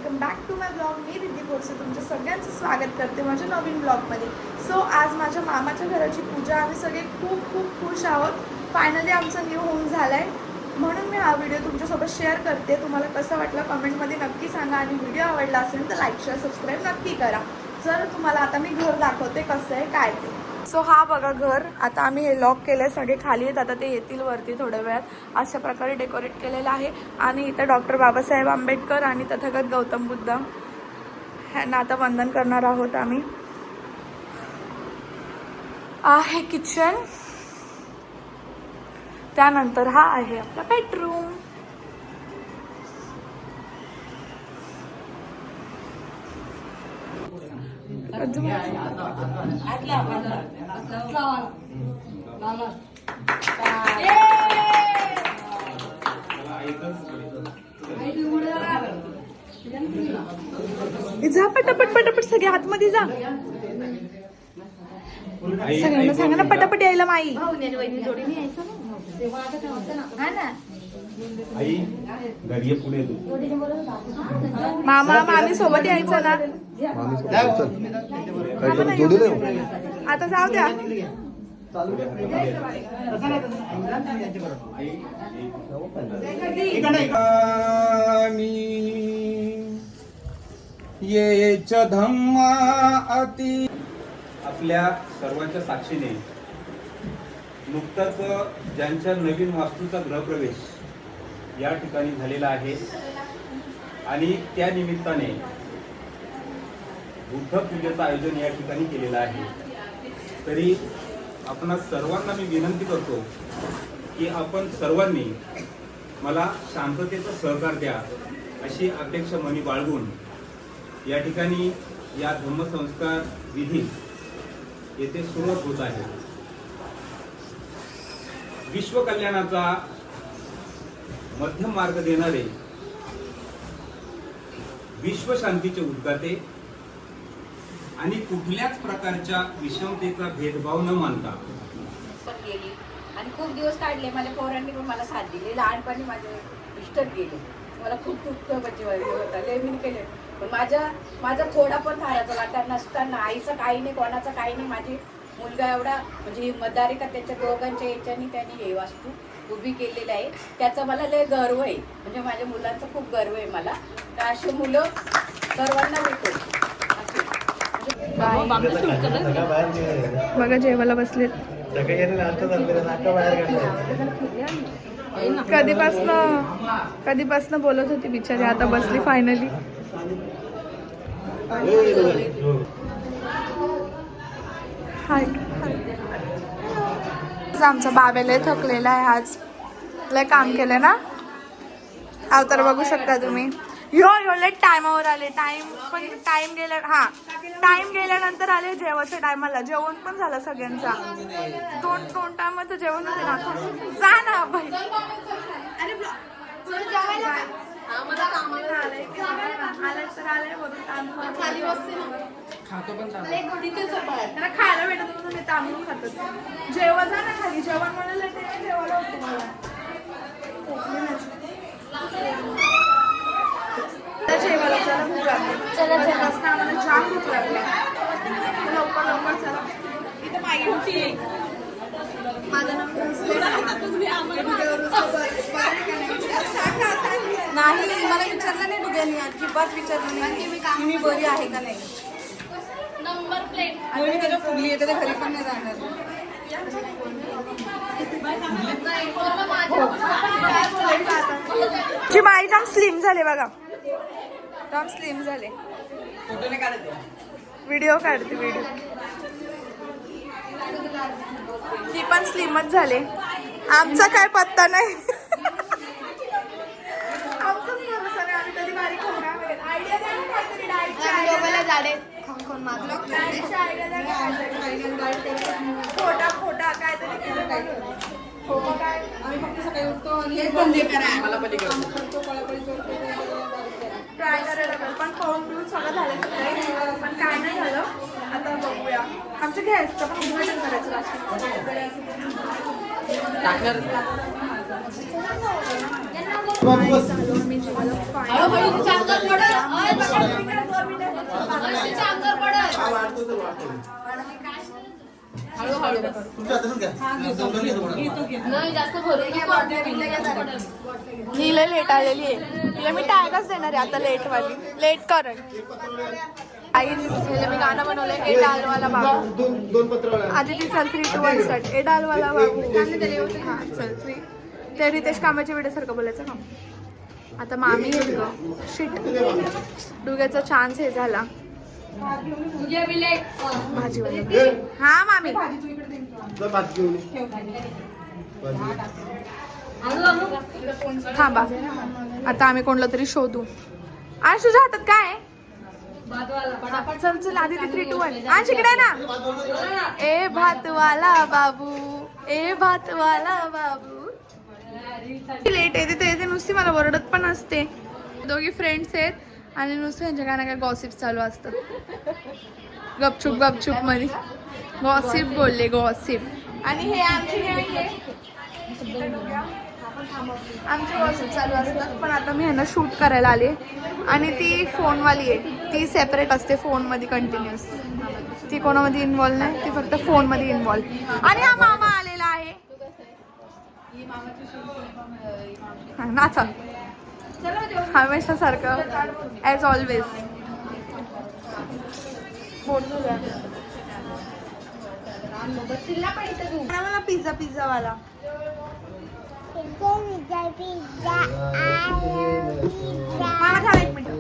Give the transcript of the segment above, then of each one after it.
Welcome back to my blog. मी रिद्धी बोरसे तुमचं सगळ्यांचं स्वागत करते माझ्या नवीन ब्लॉगमध्ये. सो आज माझ्या मामाच्या घराची पूजा. आम्ही सगळे खूप खूप खुश आहोत. फायनली आमचं न्यू होम झालं आहे, म्हणून मी हा व्हिडिओ तुमच्यासोबत शेअर करते. तुम्हाला कसं वाटलं कमेंटमध्ये नक्की सांगा आणि व्हिडिओ आवडला असेल तर लाईक शेअर सबस्क्राईब नक्की करा. जर तुम्हाला आता मी घर दाखवते कसं आहे काय ते. सो हा बघा घर. आता आम्ही हे लॉक केलं आहे, सगळे खाली आहेत, आता ते येतील वरती थोड्या वेळात. अशा प्रकारे डेकोरेट केलेलं आहे. आणि इथं डॉक्टर बाबासाहेब आंबेडकर आणि तथागत गौतम बुद्ध ह्यांना आता वंदन करणार आहोत आम्ही. आहे किचन, त्यानंतर हा आहे आपला बेडरूम. जा पटापट पटापट सगळे आतमध्ये जा. सगळ्यांना सांगा ना पटापट यायला. माई मामा मामी सोबत यायचं ना. आता जाऊ द्या. ये च धम्मा अति. आपल्या सर्वांच्या साक्षीने नुकताच ज्यांच्या नवीन वास्तूचा गृहप्रवेश या ठिकाणी झालेला आहे आणि त्या निमित्ताने बुद्ध पूजेचं आयोजन या ठिकाणी केलेलं आहे. तरी आपणा सर्वांना मी विनंती करतो की आपण सर्वांनी मला शांततेचं सहकार द्या अशी अपेक्षा मनी बाळगून या ठिकाणी या धम्मसंस्कार विधी येथे सुरुवात होत आहे. विश्व कल्याणाचा मध्यम मार्ग देणारे, विश्व शांतीचे उद्गाते आणि कुठल्याच प्रकारच्या विषमतेचा भेदभाव न मानता गेली आणि खूप दिवस काढले. माझ्या पोरांनी पण मला साथ दिली. लहानपणी माझे मिस्टर गेले, मला खूप खूप होता लय मी केले. पण माझा थोडा पण थाराचा वाटा नसताना आईचं काही नाही, कोणाचं काही नाही, माझी मुलगा एवढा म्हणजे हिम्मतदारी का त्याच्या दोघांच्या याच्यानी त्यांनी हे वास्तू उभी केलेली आहे. त्याचा मला लय गर्व आहे. म्हणजे माझ्या मुलांचा खूप गर्व आहे मला. तर अशी मुलं सर्वांना भेटो. बघा जेवायला बसलेत. कधीपासनं बोलत होती बिचारी, आता बसली फायनली. आमचा बाबा लय थकलेला आहे आज. लय काम केलं ना. अवतार बघू शकता तुम्ही. यो लय टायमावर आले. टाइम गेल्यानंतर आले जेवायच्या टायमाला. जेवण पण झालं सगळ्यांचा. दोन टायमाचं जेवण होते ना. जा ना बाई. खायला भेटत म्हणून तांदूळ खातात. जेव्हा जा ना खाली. जेवण म्हणाल जेवायला होतं मला. जेवायला चला, भूक लागली. चला आम्हाला जाम भूक लागली. लवकर चला. इथं मागे माझं नाव नाही, मला विचारलं नाही डुग्यानी. अजिबात विचारलं नाही मी बरी आहे का नाही. नंबर प्लेट मी त्याच्या फुगली येते, घरी पण नाही जाणार. माई जाम स्लिम झाले बघा. जाम स्लिम झाले. व्हिडिओ काढते व्हिडिओ. ती पण स्लिमच झाले. आमचा काय पत्ता नाही. आमचाच भरोसा नाही. आम्ही कधी बारीक होणार. आयडिया द्या ना काहीतरी डाएटची. आयडिया झाडे खोटा काहीतरी केलं पाहिजे. काय आम्ही फक्त सकाळी उठतो आणि ट्राय करायला पण खाऊन पिऊन सगळं झालं. पण काय नाही झालं. आता बघूया. आमच्या गॅसचं पण उद्घाटन करायचं लागतं. ही लय लेट आलेली आहे. तिला मी टॅगच देणार आहे आता लेट वाली. लेट करंट आई मी गाणं बनवलंय ए डालवाला बाबू. आदिती चल 3, 2, 1 स्टार्ट. ए डालवाला बाबू. हा चल 3. ते रितेश कामाच्या व्हिडिओ सारखं बोलायचं का. आता मामी येईल ग. शिट डुग्याचा चान्स हे झाला. भाजी हा मामी थांबा. आता आम्ही कोणला तरी शोधू. आज तुझ्या हातात काय आहे? चल चल आधी 3, 2, 1 आज इकडे ना. ए भातवाला बाबू ए भातवाला बाबू. लेट येते तर येते नुसती मला ओरडत पण असते. दोघी फ्रेंड्स आहेत आणि नुसतं यांच्या काय ना काय गॉसिप चालू असतं. गपचूप गपचूप मध्ये गॉसिप बोलले गॉसिप. आणि हे आमची गँग आहे. आमचे गॉसिप चालू असतात. पण आता मी ह्यांना शूट करायला आले आणि ती फोनवाली आहे. ती सेपरेट असते फोनमध्ये कंटिन्युअस. ती कोणामध्ये इन्व्हॉल्व नाही. ती फक्त फोनमध्ये इन्व्हॉल्व. आणि हा मामा आलेला आहे. नाचा हमेशा सारखं ॲज ऑलवेज. मला पिझ्झा पिझ्झा वाला. मामा थांब 1 मिनिट.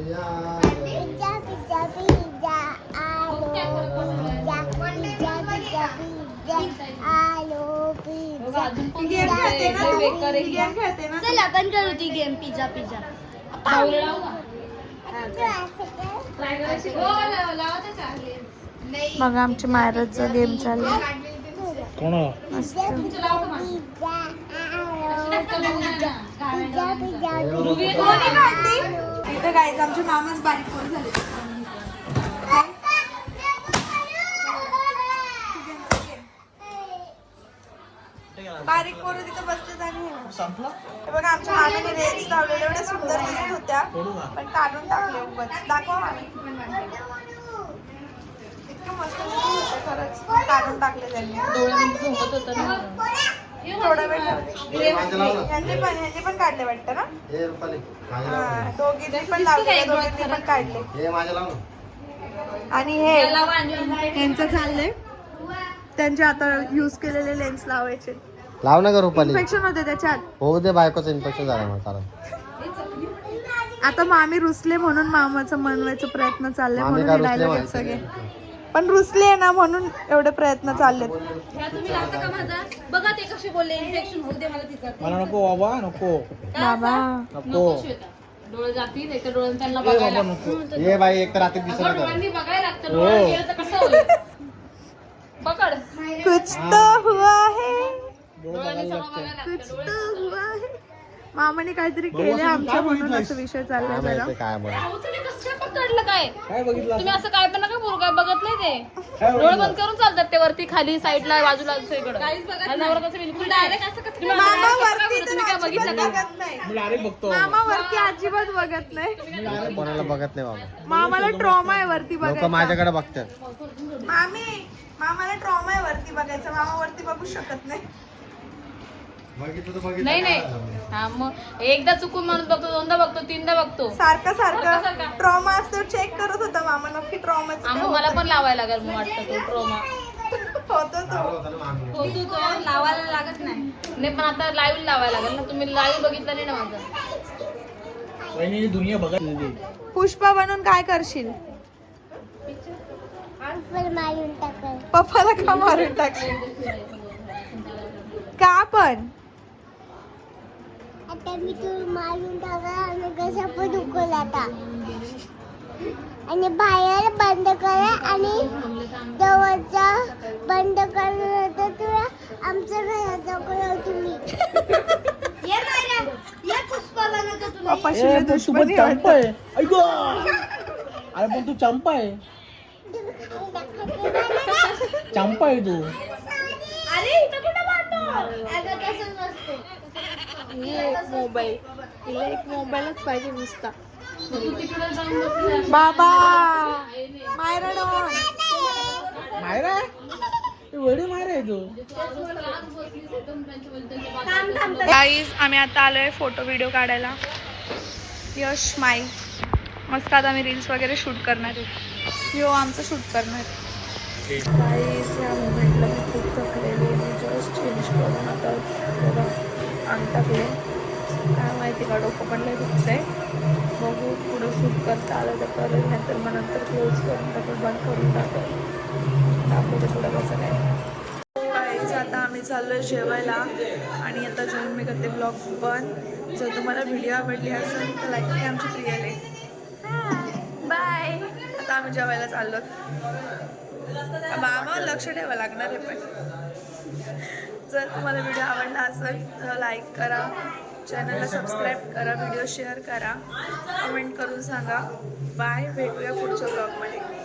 चल आपण करू ती गेम पिझ्झा पिझ्झा. बघा आमच्या मायराचा गेम चालू. मस्त. इथे गाईज आमचे मामाच बारीक पोरं झाले. बारीक पोरं तिथं बसलेत आणि हे बघा आमच्या मामाने रेल्स लावलेले एवढ्या सुंदर दिसत होत्या पण काढून टाकले उगाच. दाखवा मामी. इतकं मस्त दिसत होतं खरंच. काढून टाकले त्यांनी. थोडा वेळ ठेवले. ह्यांनी पण काढले वाटतं ना. दोघींनी पण लावले दोघींनी पण काढले. आणि हे यांचं चाललंय त्यांचे आता यूज केलेले लेन्स लावायचे. लाव ना रुपाली. इन्फेक्शन होते त्याच्यात. हो दे बायकोचं इन्फेक्शन झालं मग कारण. आता मामी रुसले म्हणून मामाचं मनवायचा प्रयत्न चालले मामी म्हणून का हे रुसले डायलॉग आहेत माहिती सगळे. पण रुसले ना म्हणून एवढे प्रयत्न चाललेत. तुम्ही लावता का माझा बघा ते कसे बोलले इन्फेक्शन होऊ दे मला तिचं. मला नको बाबा नको बाबा नको डोळे जातील एक डोळे त्यांना ए बाबा बघायला नको. ये बाई एक तर रात्री दिसत होतं. डोळ्यांनी बघायला लागतं. हो. डोळे गेलं तर कसं होईल. पकड कुछ तो हुआ है डोळ्यांनी सगळं बघायला लागतं. कुछ तो हुआ है. मामाने काहीतरी केले आमच्या म्हणून असं विषय चाललाय काय जरा. माहिती काय बोल. अहो, तुम्ही कसं काय पकडलं काय काय बघितलं तुम्ही असं काय पण नका बोलू. काय बघत नाही ते. काय डोळे बघितलं? बंद करून चालतात ते वरती खाली साईडला बाजूला दुसरीकडे. कसं बिलकुल डायरेक्ट असं कसं मामा वरती तर तुम्ही काय बघितलं अजिबात का? बघत नाही. मी डायरेक्ट बघतो. मामा वरती अजिबात बघत नाही. कोणाला बघत नाही बाबा. मामाला ट्रॉमा आहे वरती लोक बघायचा. माझ्याकडे बघतात. मामाला ट्रॉमा आहे वरती बघायचा. मामा वरती बघू शकत नाही. नाही नाही हा मग एकदा चुकून माणूस बघतो, दोनदा बघतो, तीनदा बघतो. सारखं सारखं. सारखं ट्रॉमा असतो. चेक करत होता मामा नक्की ट्रॉमा आम्ही मला पण लावायला लागेल मग वाटतं तो ट्रोमा. होतो तो. होतो तो लावायला लागत नाही पण आता लाईव्ह लावायला लागेल ना. तुम्ही लाईव्ह बघितलं नाही ना माझं. वहिनी दुनिया बघत. पुष्पा बनून काय करशील? मारून टाकल. पप्पाला का मारून टाकले? का पण? आता मी तू मारून टाका आणि कसा पण उकल आता. आणि बाहेर बंद करा आणि दरवाजा बंद करण्यानंतर तुला आमच्या घरात जाऊ तुम्ही. ये मारा ये पुष्पाला नका तुला. पप्पाशी लय दुश्मनी आहे चंपा वाटतं. आहे ऐक. अरे पण तू चंपा आहे. चंपा आहे तू. अरे इथं कुठं मारतो. अगं तसंच नसते. एक मोबाईल. तिला एक मोबाईलच पाहिजे नुसता. तिकडे जाऊन बसली. बाबा आहे तू गाईज आम्ही आता आलोय फोटो व्हिडिओ काढायला. यश माई मस्त आता आम्ही रील्स वगैरे शूट करणार आहे. यो आमचं शूट करणार. गाईज या मोमेंटला मी खूप थकलेली. मी जस्ट चेंज करून आता थोडं अंग टाकले. काय माहिती का डोकं पण लय दुखतंय. बघू पुढं शूट करता आलं तर करेल, नाहीतर मग नंतर क्लोज करून टाकून बंद करून टाकेल. दाखवते पुढं कसं काय. गाईज आता आम्ही चाललोय जेवायला आणि आता जेवण मी करते ब्लॉग बंद. जर तुम्हाला व्हिडिओ आवडली असेल तर लाईक करा. आमची प्रियाले बाय. आता आम्ही जेवायला चाललो. मामा लक्ष ठेवावं लागणार आहे. पण जर तुम्हाला व्हिडिओ आवडला असेल तर लाईक करा, चॅनलला सबस्क्राईब करा, व्हिडिओ शेअर करा, कमेंट करून सांगा. बाय. भेटूया पुढच्या ब्लॉगमध्ये.